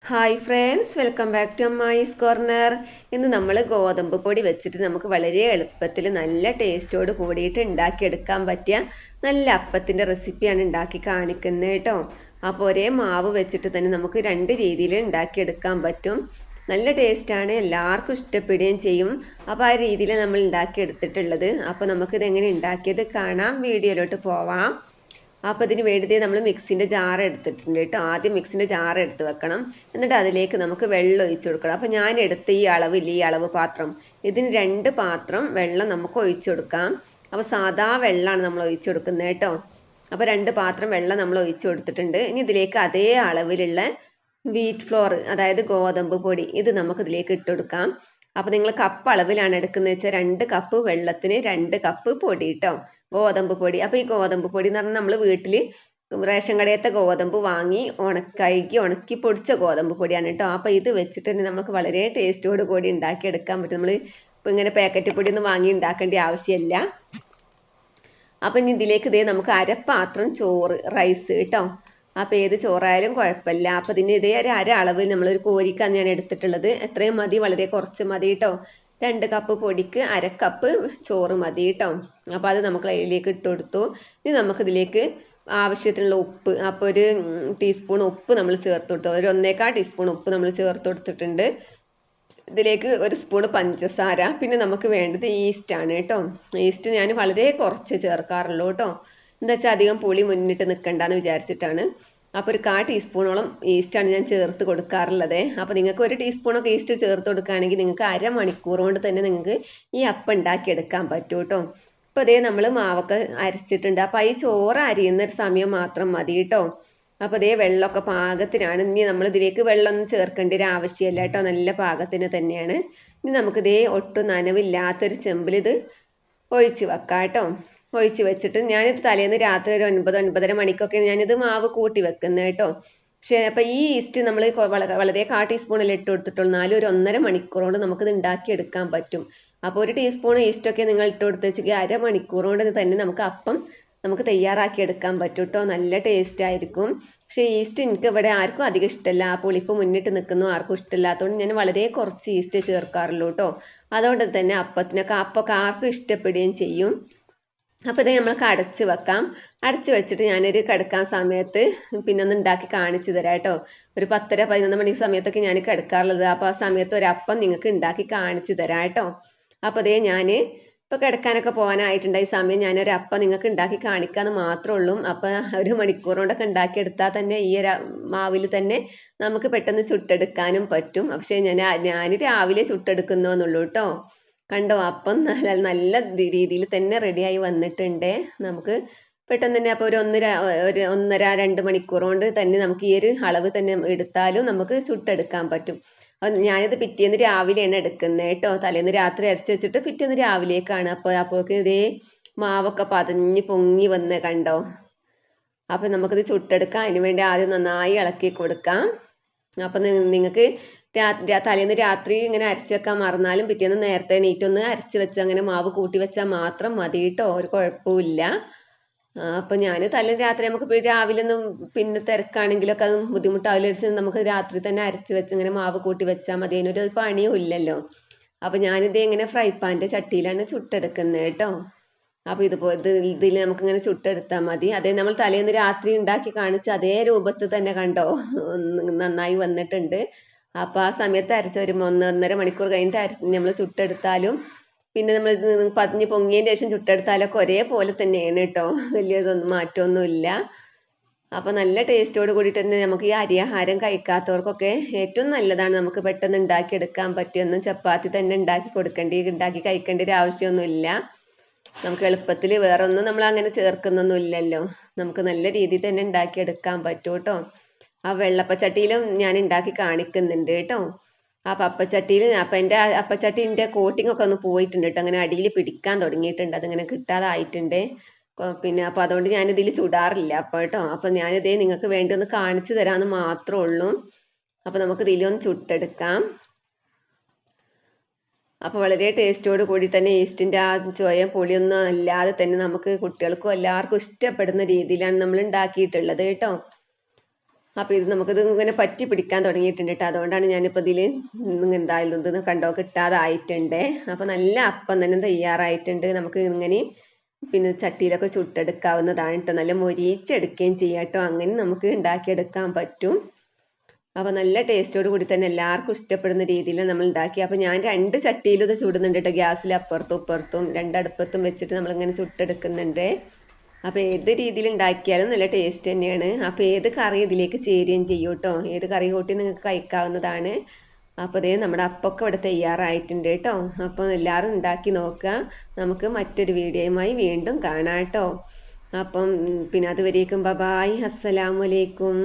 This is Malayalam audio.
Hi friends, welcome back to Mai's corner. ഇന്ന് നമ്മൾ ഗോതമ്പ് പൊടി വെച്ചിട്ട് നമുക്ക് വളരെ എളുപ്പത്തിൽ നല്ല ടേസ്റ്റോട് കൂടിയിട്ട് ഉണ്ടാക്കിയെടുക്കാൻ പറ്റിയ നല്ല അപ്പത്തിൻ്റെ റെസിപ്പിയാണ് ഉണ്ടാക്കി കാണിക്കുന്നത് കേട്ടോ. അപ്പോൾ ഒരേ മാവ് വെച്ചിട്ട് തന്നെ നമുക്ക് രണ്ട് രീതിയിൽ ഉണ്ടാക്കിയെടുക്കാൻ പറ്റും. നല്ല ടേസ്റ്റാണ്, എല്ലാവർക്കും ഇഷ്ടപ്പെടുകയും ചെയ്യും. അപ്പോൾ ആ രീതിയിൽ നമ്മൾ ഉണ്ടാക്കിയെടുത്തിട്ടുള്ളത്. അപ്പോൾ നമുക്കിത് എങ്ങനെ ഉണ്ടാക്കിയത് കാണാം, വീഡിയോയിലോട്ട് പോവാം. അപ്പോൾ ഇതിന് വേണ്ടി നമ്മൾ മിക്സിൻ്റെ ജാർ എടുത്തിട്ടുണ്ട് കേട്ടോ. ആദ്യം മിക്സിൻ്റെ ജാർ എടുത്ത് വെക്കണം. എന്നിട്ട് അതിലേക്ക് നമുക്ക് വെള്ളം ഒഴിച്ചു കൊടുക്കണം. അപ്പോൾ ഞാൻ എടുത്ത ഈ അളവില്ല, ഈ അളവ് പാത്രം, ഇതിന് 2 പാത്രം വെള്ളം നമുക്ക് ഒഴിച്ചു കൊടുക്കാം. അപ്പോൾ സാധാ വെള്ളമാണ് നമ്മൾ ഒഴിച്ചു കൊടുക്കുന്നത് കേട്ടോ. അപ്പോൾ 2 പാത്രം വെള്ളം നമ്മൾ ഒഴിച്ചു കൊടുത്തിട്ടുണ്ട്. ഇനി ഇതിലേക്ക് അതേ അളവിലുള്ള വീറ്റ് ഫ്ലോർ, അതായത് ഗോതമ്പ് പൊടി, ഇത് നമുക്ക് ഇതിലേക്ക് ഇട്ട് കൊടുക്കാം. അപ്പോൾ നിങ്ങൾ കപ്പ് അളവിലാണ് എടുക്കുന്നത് വെച്ചാൽ 2 കപ്പ് വെള്ളത്തിന് 2 കപ്പ് പൊടി കേട്ടോ, ഗോതമ്പ് പൊടി. അപ്പോൾ ഈ ഗോതമ്പ് പൊടി എന്ന് പറഞ്ഞാൽ നമ്മൾ വീട്ടിൽ റേഷൻ കടയത്തെ ഗോതമ്പ് വാങ്ങി ഉണക്കി പൊടിച്ച ഗോതമ്പ് പൊടിയാണ് കേട്ടോ. അപ്പോൾ ഇത് വെച്ചിട്ട് തന്നെ നമുക്ക് വളരെ ടേസ്റ്റോട് കൂടി ഉണ്ടാക്കിയെടുക്കാൻ പറ്റും. നമ്മൾ ഇപ്പോൾ ഇങ്ങനെ പാക്കറ്റ് പൊടി ഒന്നും വാങ്ങി ഉണ്ടാക്കേണ്ട ആവശ്യമില്ല. അപ്പം ഇനി ഇതിലേക്ക് ഇതേ നമുക്ക് അരപ്പാത്രം ചോറ്, റൈസ് കേട്ടോ. അപ്പോൾ ഏത് ചോറായാലും കുഴപ്പമില്ല. അപ്പോൾ ഇതിന് ഇതേ ഒരു അളവ് നമ്മളൊരു കോരിക്കാണ് ഞാൻ എടുത്തിട്ടുള്ളത്. എത്രയും മതി, വളരെ കുറച്ച് മതി കേട്ടോ. 2 കപ്പ് പൊടിക്ക് 1/2 കപ്പ് ചോറ് മതി കേട്ടോ. അപ്പോൾ അത് നമുക്ക് അതിലേക്ക് ഇട്ട് കൊടുത്തു. ഇനി നമുക്കിതിലേക്ക് ആവശ്യത്തിനുള്ള ഉപ്പ്, അപ്പോൾ ഒരു ടീസ്പൂൺ ഉപ്പ് നമ്മൾ ചേർത്ത് കൊടുത്തു. ഒരു 1/4 ടീസ്പൂൺ ഉപ്പ് നമ്മൾ ചേർത്ത് കൊടുത്തിട്ടുണ്ട്. ഇതിലേക്ക് 1 സ്പൂൺ പഞ്ചസാര, പിന്നെ നമുക്ക് വേണ്ടത് ഈസ്റ്റാണ് കേട്ടോ. ഈസ്റ്റ് ഞാൻ വളരെ കുറച്ച് ചേർക്കാറുള്ളൂ കേട്ടോ. എന്താ വെച്ചാൽ അധികം പുളി മുന്നിട്ട് നിൽക്കണ്ടെന്ന് വിചാരിച്ചിട്ടാണ്. അപ്പോൾ ഒരു 1/4 ടീസ്പൂണോളം ഈസ്റ്റാണ് ഞാൻ ചേർത്ത് കൊടുക്കാറുള്ളത്. അപ്പോൾ നിങ്ങൾക്ക് 1 ടീസ്പൂണൊക്കെ ഈസ്റ്റ് ചേർത്ത് കൊടുക്കുകയാണെങ്കിൽ നിങ്ങൾക്ക് അരമണിക്കൂർ കൊണ്ട് തന്നെ നിങ്ങൾക്ക് ഈ അപ്പം ഉണ്ടാക്കിയെടുക്കാൻ പറ്റും കേട്ടോ. ഇപ്പോൾ അതേ നമ്മൾ മാവൊക്കെ അരച്ചിട്ടുണ്ട്. അപ്പോൾ ഈ ചോറ് അരിയുന്ന ഒരു സമയം മാത്രം മതി കേട്ടോ. അപ്പോൾ അതേ വെള്ളമൊക്കെ പാകത്തിനാണ്. ഇനി നമ്മൾ ഇതിലേക്ക് വെള്ളമൊന്നും ചേർക്കേണ്ട ഒരു ആവശ്യമില്ല കേട്ടോ, നല്ല പാകത്തിന് തന്നെയാണ്. ഇനി നമുക്കിതേ ഒട്ടും നനവില്ലാത്തൊരു ചെമ്പിൽ ഇത് ഒഴിച്ച് വെക്കാം കേട്ടോ. ഒഴിച്ച് വെച്ചിട്ട് ഞാനിത് തലേന്ന് രാത്രി ഒരു 9-9:30 മണിക്കൊക്കെ ഞാനിത് മാവ് കൂട്ടി വെക്കുന്നത് കേട്ടോ. പക്ഷേ അപ്പോൾ ഈ ഈസ്റ്റ് നമ്മൾ വളരെ 1/4 ടീസ്പൂണിൽ ഇട്ട് കൊടുത്തിട്ടുള്ളൂ. എന്നാലും ഒരു 1.5 മണിക്കൂർ കൊണ്ട് നമുക്കിത് ഉണ്ടാക്കിയെടുക്കാൻ പറ്റും. അപ്പോൾ 1 ടീസ്പൂൺ ഈസ്റ്റൊക്കെ നിങ്ങൾ ഇട്ട് കൊടുത്ത് വെച്ചെങ്കിൽ അരമണിക്കൂർ കൊണ്ട് തന്നെ നമുക്ക് തയ്യാറാക്കി എടുക്കാൻ പറ്റും കേട്ടോ. നല്ല ടേസ്റ്റ് ആയിരിക്കും. പക്ഷേ ഈസ്റ്റ് എനിക്ക് ഇവിടെ ആർക്കും അധികം ഇഷ്ടമല്ല. ആ പുളിപ്പ് മുന്നിട്ട് നിൽക്കുന്നു ആർക്കും ഇഷ്ടമില്ലാത്തതുകൊണ്ട് ഞാൻ വളരെ കുറച്ച് ഈസ്റ്റ് ചേർക്കാറുള്ളൂ കേട്ടോ. അതുകൊണ്ട് തന്നെ അപ്പത്തിനൊക്കെ ആർക്കും ഇഷ്ടപ്പെടുകയും ചെയ്യും. അപ്പോൾ ഇത് നമ്മൾക്ക് അടച്ച് വെക്കാം. അടച്ച് വെച്ചിട്ട് ഞാനൊരു കിടക്കാൻ സമയത്ത് പിന്നെ ഒന്ന് ഉണ്ടാക്കി കാണിച്ചു തരാം കേട്ടോ. ഒരു 10-11 മണി സമയത്തൊക്കെ ഞാൻ കിടക്കാറുള്ളത്. അപ്പോൾ ആ സമയത്ത് ഒരു അപ്പം നിങ്ങൾക്ക് ഉണ്ടാക്കി കാണിച്ചു തരാം കേട്ടോ. അപ്പോൾ അതേ ഞാൻ ഇപ്പോൾ കിടക്കാനൊക്കെ പോകാനായിട്ടുണ്ട്. ഈ സമയം ഞാനൊരു അപ്പം നിങ്ങൾക്ക് ഉണ്ടാക്കി കാണിക്കാമെന്ന് മാത്രമേ ഉള്ളൂ. അപ്പോൾ 1 മണിക്കൂർ കൊണ്ടൊക്കെ ഉണ്ടാക്കിയെടുത്താൽ തന്നെ ഈ ഒരു മാവിൽ തന്നെ നമുക്ക് പെട്ടെന്ന് ചുട്ടെടുക്കാനും പറ്റും. പക്ഷേ ഞാൻ രാവിലെ ചുട്ടെടുക്കുന്നതെന്നുള്ളൂ കേട്ടോ. കണ്ടോ, അപ്പം നല്ല രീതിയിൽ തന്നെ റെഡിയായി വന്നിട്ടുണ്ട്. നമുക്ക് പെട്ടെന്ന് തന്നെ അപ്പോൾ ഒരു 1.5-2 മണിക്കൂർ കൊണ്ട് തന്നെ നമുക്ക് ഈ ഒരു അളവ് തന്നെ എടുത്താലും നമുക്ക് ചുട്ടെടുക്കാൻ പറ്റും. അപ്പം ഞാനിത് പിറ്റേന്ന് രാവിലെയാണ് എടുക്കുന്നത് കേട്ടോ. തലേന്ന് രാത്രി അരച്ച് വെച്ചിട്ട് പിറ്റേന്ന് രാവിലേക്കാണ്. അപ്പോഴേക്കും ഇതേ മാവൊക്കെ പതഞ്ഞ് പൊങ്ങി വന്ന് കണ്ടോ. അപ്പം നമുക്കിത് ചുട്ടെടുക്കാം. അതിന് വേണ്ടി ആദ്യം നന്നായി ഇളക്കി കൊടുക്കാം. അപ്പം നിങ്ങൾക്ക് തലേന്ന് രാത്രി ഇങ്ങനെ അരച്ച് വെക്കാൻ മറന്നാലും പിറ്റേന്ന് നേരത്തെ എണീറ്റൊന്ന് അരച്ച് വെച്ച് അങ്ങനെ മാവ് കൂട്ടി വെച്ചാൽ മാത്രം മതി കേട്ടോ, ഒരു കുഴപ്പമില്ല. അപ്പം ഞാൻ തലേന്ന് രാത്രി നമുക്ക് രാവിലെ ഒന്നും പിന്നെ തിരക്കാണെങ്കിലൊക്കെ അത് ബുദ്ധിമുട്ടാവില്ല വെച്ച് നമുക്ക് രാത്രി തന്നെ അരച്ച് വെച്ച് ഇങ്ങനെ മാവ് കൂട്ടി വെച്ചാൽ മതി. അതിനൊരു പണിയും ഇല്ലല്ലോ. അപ്പം ഞാനിത് ഇങ്ങനെ ഫ്രൈ പാൻ്റെ ചട്ടിയിലാണ് ചുട്ടെടുക്കുന്നത് കേട്ടോ. അപ്പോൾ ഇതിൽ നമുക്കിങ്ങനെ ചുട്ടെടുത്താൽ മതി. അതേ നമ്മൾ തലേന്ന് രാത്രി ഉണ്ടാക്കി കാണിച്ച അതേ രൂപത്തിൽ തന്നെ കണ്ടോ, നന്നായി വന്നിട്ടുണ്ട്. അപ്പോൾ ആ സമയത്ത് അരച്ച ഒരു 1.5 മണിക്കൂർ കഴിഞ്ഞിട്ട് നമ്മൾ ചുട്ടെടുത്താലും പിന്നെ നമ്മൾ പതിഞ്ഞ് പൊങ്ങിയതിന് ശേഷം ചുട്ടെടുത്താലൊക്കെ ഒരേപോലെ തന്നെയാണ് കേട്ടോ, വലിയതൊന്നും മാറ്റമൊന്നുമില്ല. അപ്പോൾ നല്ല ടേസ്റ്റോട് കൂടിയിട്ട് തന്നെ നമുക്ക് ഈ അരിയാഹാരം കഴിക്കാത്തവർക്കൊക്കെ ഏറ്റവും നല്ലതാണ്. നമുക്ക് പെട്ടെന്ന് ഉണ്ടാക്കിയെടുക്കാൻ പറ്റുമെന്നും ചപ്പാത്തി തന്നെ ഉണ്ടാക്കി കഴിക്കേണ്ട ഒരു ആവശ്യമൊന്നുമില്ല. നമുക്ക് എളുപ്പത്തിൽ വേറെ ഒന്നും നമ്മൾ അങ്ങനെ ചേർക്കുന്നൊന്നും ഇല്ലല്ലോ. നമുക്ക് നല്ല രീതിയിൽ തന്നെ ഉണ്ടാക്കിയെടുക്കാൻ പറ്റും കേട്ടോ. ആ വെള്ളപ്പച്ചട്ടിയിലും ഞാൻ ഉണ്ടാക്കി കാണിക്കുന്നുണ്ട് കേട്ടോ. ആ അപ്പച്ചട്ടിയിൽ അപ്പം എൻ്റെ അപ്പച്ചട്ടീൻ്റെ കോട്ടിംഗ് ഒക്കെ ഒന്ന് പോയിട്ടുണ്ട് കേട്ടോ. അങ്ങനെ അടിയിൽ പിടിക്കാൻ തുടങ്ങിയിട്ടുണ്ട്, അതിങ്ങനെ കിട്ടാതായിട്ടുണ്ട്. പിന്നെ അപ്പോൾ അതുകൊണ്ട് ഞാനിതിൽ ചുടാറില്ല അപ്പോൾ കേട്ടോ. അപ്പം ഞാനിതേ നിങ്ങൾക്ക് വേണ്ടി ഒന്ന് കാണിച്ചു തരാമെന്ന് മാത്രമേ ഉള്ളൂ. അപ്പോൾ നമുക്ക് ഇതിലൊന്ന് ചുട്ടെടുക്കാം. അപ്പോൾ വളരെ ടേസ്റ്റോട് കൂടി തന്നെ ഈസ്റ്റിൻ്റെ ആ ചുവയും പുളിയൊന്നും അല്ലാതെ തന്നെ നമുക്ക് കുട്ടികൾക്കും എല്ലാവർക്കും ഇഷ്ടപ്പെടുന്ന രീതിയിലാണ് നമ്മൾ ഉണ്ടാക്കിയിട്ടുള്ളത് കേട്ടോ. അപ്പോൾ ഇത് നമുക്കിത് ഇങ്ങനെ പറ്റി പിടിക്കാൻ തുടങ്ങിയിട്ടുണ്ട് കേട്ടോ. അതുകൊണ്ടാണ് ഞാനിപ്പോൾ ഇതിൽ എന്തായാലും ഇത് കണ്ടോ കിട്ടാതായിട്ടുണ്ട്. അപ്പോൾ നല്ല അപ്പം തന്നെ തയ്യാറായിട്ടുണ്ട്. നമുക്ക് ഇങ്ങനെ പിന്നെ ചട്ടിയിലൊക്കെ ചുട്ടെടുക്കാവുന്നതാണ് കേട്ടോ. നല്ല മൊരിച്ചെടുക്കുകയും ചെയ്യാം കേട്ടോ. അങ്ങനെ നമുക്ക് ഉണ്ടാക്കിയെടുക്കാൻ പറ്റും. അപ്പോൾ നല്ല ടേസ്റ്റോട് കൂടി തന്നെ എല്ലാവർക്കും ഇഷ്ടപ്പെടുന്ന രീതിയിൽ നമ്മൾ ഉണ്ടാക്കി. അപ്പോൾ ഞാൻ 2 ചട്ടിയിലും ഇത് ചുടുന്നുണ്ട് കേട്ടോ. ഗ്യാസിൽ അപ്പുറത്തും ഇപ്പുറത്തും 2 അടുപ്പത്തും വെച്ചിട്ട് നമ്മളിങ്ങനെ ചുട്ടെടുക്കുന്നുണ്ട്. അപ്പോൾ ഏത് രീതിയിൽ ഉണ്ടാക്കിയാലും നല്ല ടേസ്റ്റ് തന്നെയാണ്. അപ്പോൾ ഏത് കറി ഇതിലേക്ക് ചേരുകയും ചെയ്യും കേട്ടോ. ഏത് കറി കൂട്ടി നിങ്ങൾക്ക് കഴിക്കാവുന്നതാണ്. അപ്പോൾ അതേ നമ്മുടെ അപ്പമൊക്കെ ഇവിടെ തയ്യാറായിട്ടുണ്ട് കേട്ടോ. അപ്പോൾ എല്ലാവരും ഉണ്ടാക്കി നോക്കുക. നമുക്ക് മറ്റൊരു വീഡിയോയുമായി വീണ്ടും കാണാം കേട്ടോ. അപ്പം പിന്നെ അതുവരേക്കും ബൈ, അസ്സലാമു അലൈക്കും.